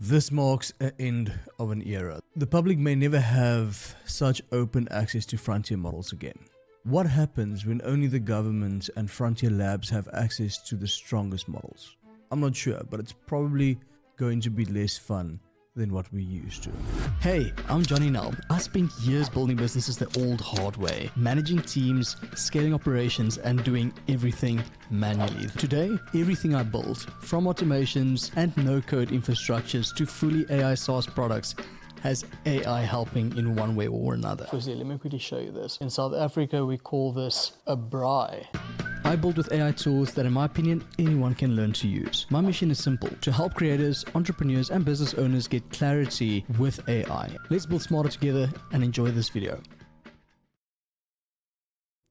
This marks an end of an era. The public may never have such open access to frontier models again. What happens when only the government and frontier labs have access to the strongest models? I'm not sure, but it's probably going to be less fun than what we used to. Hey, I'm Johnny Nell. I spent years building businesses the old hard way, managing teams, scaling operations, and doing everything manually. Today, everything I built, from automations and no-code infrastructures to fully AI SaaS products, has AI helping in one way or another. Firstly, let me quickly show you this. In South Africa, we call this a braai. I build with AI tools that, in my opinion, anyone can learn to use. My mission is simple: to help creators, entrepreneurs, and business owners get clarity with AI. Let's build smarter together and enjoy this video.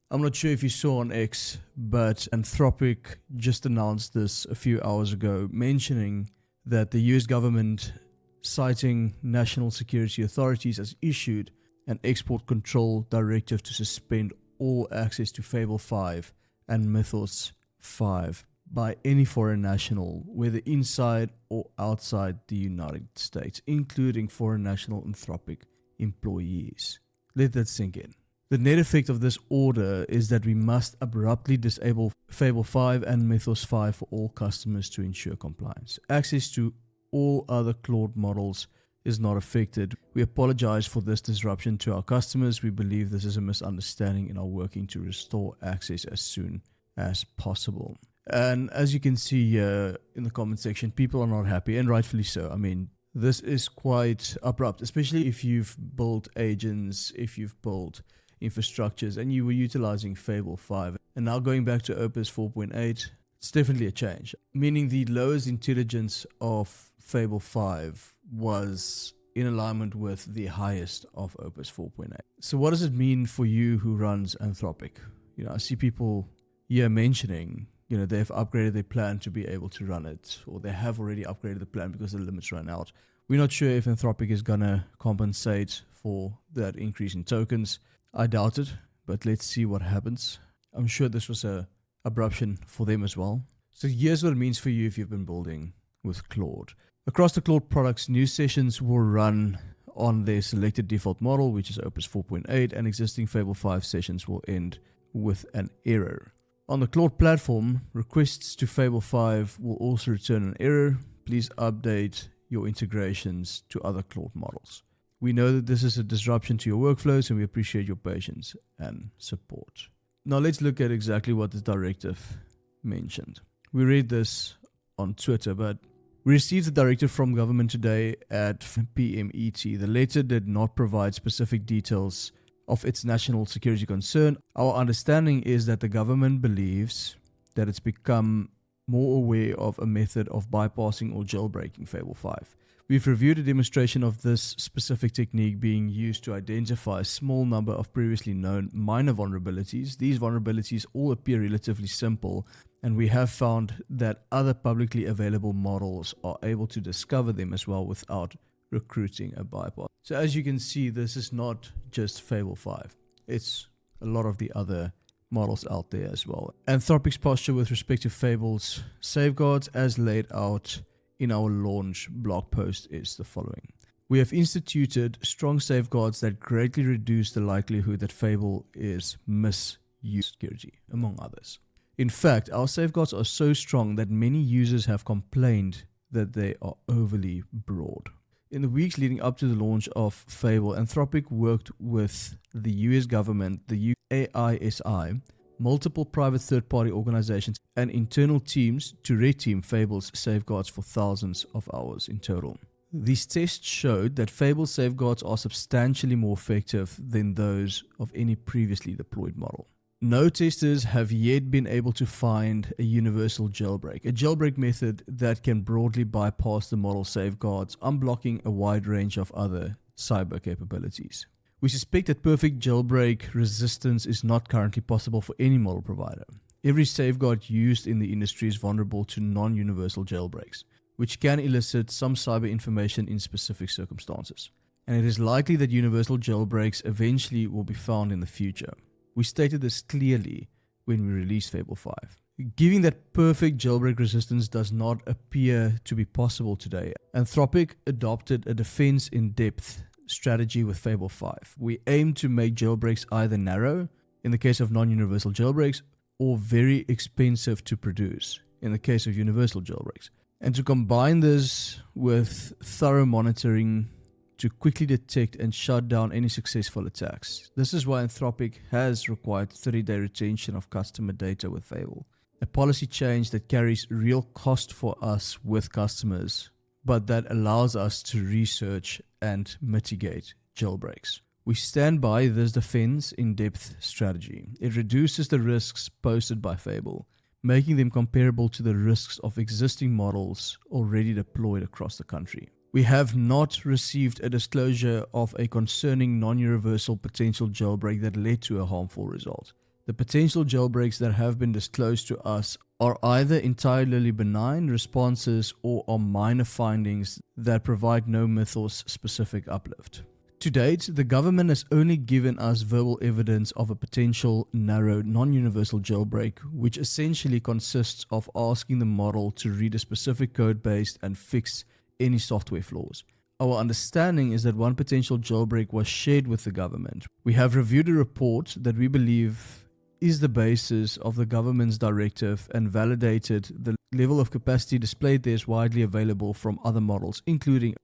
I'm not sure if you saw on X, but Anthropic just announced this a few hours ago, mentioning that the US government, citing national security authorities, has issued an export control directive to suspend all access to Fable 5 and Mythos 5 by any foreign national, whether inside or outside the United States, including foreign national Anthropic employees. Let that sink in. The net effect of this order is that we must abruptly disable Fable 5 and Mythos 5 for all customers to ensure compliance. Access to all other Claude models is not affected. We apologize for this disruption to our customers. We believe this is a misunderstanding and are working to restore access as soon as possible. And as you can see here in the comment section, people are not happy, and rightfully so. I mean, this is quite abrupt, especially if you've built agents, if you've built infrastructures, and you were utilizing Fable 5. And now going back to Opus 4.8, it's definitely a change. Meaning the lowest intelligence of Fable 5 was in alignment with the highest of Opus 4.8. So what does it mean for you who runs Anthropic? You know, I see people here mentioning, you know, they've upgraded their plan to be able to run it, or they have already upgraded the plan because the limits ran out. We're not sure if Anthropic is gonna compensate for that increase in tokens. I doubt it, but let's see what happens. I'm sure this was a abruption for them as well. So here's what it means for you if you've been building with Claude. Across the Claude products, new sessions will run on their selected default model, which is Opus 4.8, and existing Fable 5 sessions will end with an error. On the Claude platform, requests to Fable 5 will also return an error. Please update your integrations to other Claude models. We know that this is a disruption to your workflows, and we appreciate your patience and support. Now let's look at exactly what this directive mentioned. We read this on Twitter, but we received the directive from government today at PMET. The letter did not provide specific details of its national security concern. Our understanding is that the government believes that it's become more aware of a method of bypassing or jailbreaking Fable 5. We've reviewed a demonstration of this specific technique being used to identify a small number of previously known minor vulnerabilities. These vulnerabilities all appear relatively simple, and we have found that other publicly available models are able to discover them as well without recruiting a bypass. So as you can see, this is not just Fable 5. It's a lot of the other models out there as well. Anthropic's posture with respect to Fable's safeguards, as laid out in our launch blog post, is the following. We have instituted strong safeguards that greatly reduce the likelihood that Fable is misused security, among others. In fact, our safeguards are so strong that many users have complained that they are overly broad. In the weeks leading up to the launch of Fable, Anthropic worked with the US government, the UAISI, multiple private third-party organizations, and internal teams to red team Fable's safeguards for thousands of hours in total. These tests showed that Fable's safeguards are substantially more effective than those of any previously deployed model. No testers have yet been able to find a universal jailbreak, a jailbreak method that can broadly bypass the model safeguards, unblocking a wide range of other cyber capabilities. We suspect that perfect jailbreak resistance is not currently possible for any model provider. Every safeguard used in the industry is vulnerable to non-universal jailbreaks, which can elicit some cyber information in specific circumstances. And it is likely that universal jailbreaks eventually will be found in the future. We stated this clearly when we released Fable 5. Giving that perfect jailbreak resistance does not appear to be possible today. Anthropic adopted a defense-in-depth strategy with Fable 5. We aim to make jailbreaks either narrow, in the case of non-universal jailbreaks, or very expensive to produce, in the case of universal jailbreaks. And to combine this with thorough monitoring to quickly detect and shut down any successful attacks. This is why Anthropic has required 30-day retention of customer data with Fable. A policy change that carries real cost for us with customers, but that allows us to research and mitigate jailbreaks. We stand by this defense-in-depth strategy. It reduces the risks posted by Fable, making them comparable to the risks of existing models already deployed across the country. We have not received a disclosure of a concerning non-universal potential jailbreak that led to a harmful result. The potential jailbreaks that have been disclosed to us are either entirely benign responses or are minor findings that provide no Mythos-specific uplift. To date, the government has only given us verbal evidence of a potential narrow non-universal jailbreak, which essentially consists of asking the model to read a specific code base and fix any software flaws. Our understanding is that one potential jailbreak was shared with the government. We have reviewed a report that we believe is the basis of the government's directive and validated the level of capacity displayed there is widely available from other models, including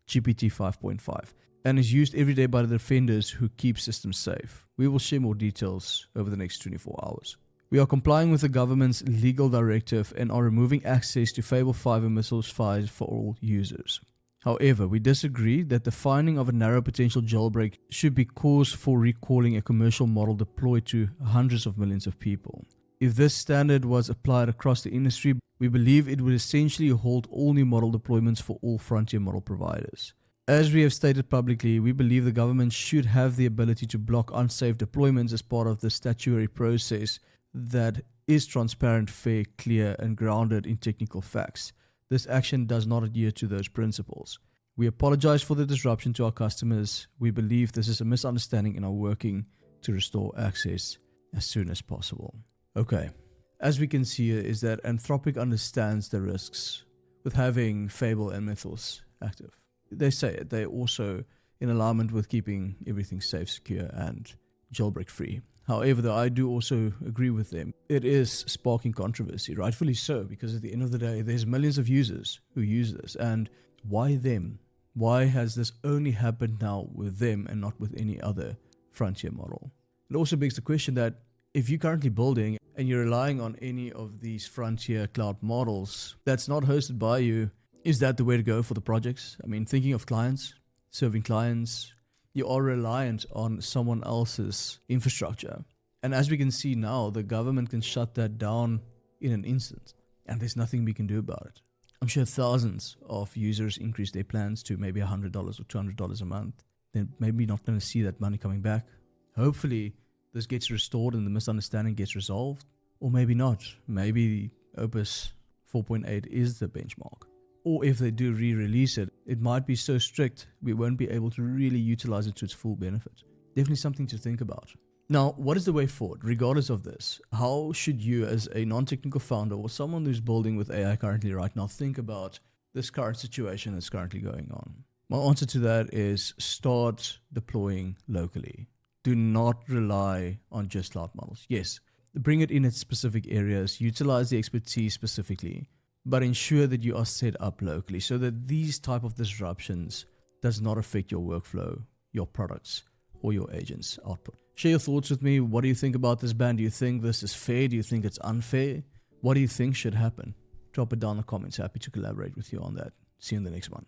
GPT 5.5, and is used every day by the defenders who keep systems safe. We will share more details over the next 24 hours. We are complying with the government's legal directive and are removing access to Fable 5 and Mythos 5 for all users. However, we disagree that the finding of a narrow potential jailbreak should be cause for recalling a commercial model deployed to hundreds of millions of people. If this standard was applied across the industry, we believe it would essentially halt all new model deployments for all frontier model providers. As we have stated publicly, we believe the government should have the ability to block unsafe deployments as part of the statutory process that is transparent, fair, clear, and grounded in technical facts. This action does not adhere to those principles. We apologize for the disruption to our customers. We believe this is a misunderstanding and are working to restore access as soon as possible. Okay, as we can see here is that Anthropic understands the risks with having Fable and Mythos active. They say it. They're also in alignment with keeping everything safe, secure, and jailbreak free. However, though, I do also agree with them. It is sparking controversy, rightfully so, because at the end of the day, there's millions of users who use this. And why them? Why has this only happened now with them and not with any other frontier model? It also begs the question that if you're currently building and you're relying on any of these frontier cloud models that's not hosted by you, is that the way to go for the projects? I mean, thinking of clients, serving clients, you are reliant on someone else's infrastructure. And as we can see now, the government can shut that down in an instant. And there's nothing we can do about it. I'm sure thousands of users increase their plans to maybe $100 or $200 a month. They're maybe not going to see that money coming back. Hopefully, this gets restored and the misunderstanding gets resolved. Or maybe not. Maybe Opus 4.8 is the benchmark. Or if they do re-release it, it might be so strict we won't be able to really utilize it to its full benefit. Definitely something to think about. Now, what is the way forward, regardless of this? How should you, as a non-technical founder or someone who's building with AI currently right now, think about this current situation that's currently going on? My answer to that is start deploying locally. Do not rely on just cloud models. Yes, bring it in its specific areas, utilize the expertise specifically, but ensure that you are set up locally so that these type of disruptions does not affect your workflow, your products, or your agents' output. Share your thoughts with me. What do you think about this ban? Do you think this is fair? Do you think it's unfair? What do you think should happen? Drop it down in the comments. Happy to collaborate with you on that. See you in the next one.